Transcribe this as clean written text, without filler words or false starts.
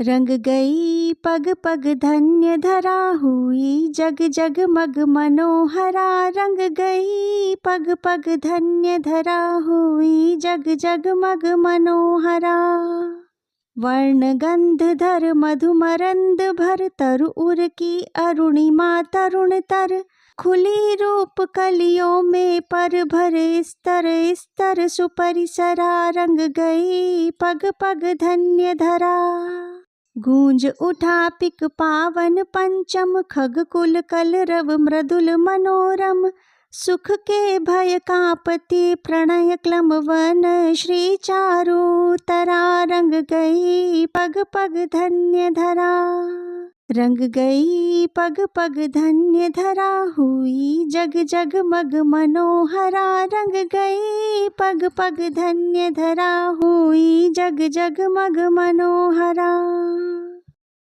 रंग गई पग पग धन्य धरा हुई जग जग मग मनोहरा। रंग गई पग पग धन्य धरा हुई जग जग मग मनोहरा। वर्ण गंधधर मधुमरंद भर तरु उर की अरुणिमा तरुण तर। खुली रूप कलियों में पर भरे स्तर स्तर सुपरिसरा। रंग गई पग पग धन्य धरा। गूंज उठा पिक पावन पंचम खग कुल कलरव मृदुल मनोरम। सुख के भय कांपति प्रणय क्लम वन श्री चारु तरा। रंग गई पग पग धन्य धरा। रंग गई पग पग धन्य धरा हुई जग जग मग मनोहरा। रंग गई पग पग धन्य धरा हुई जग जग मग मनोहरा।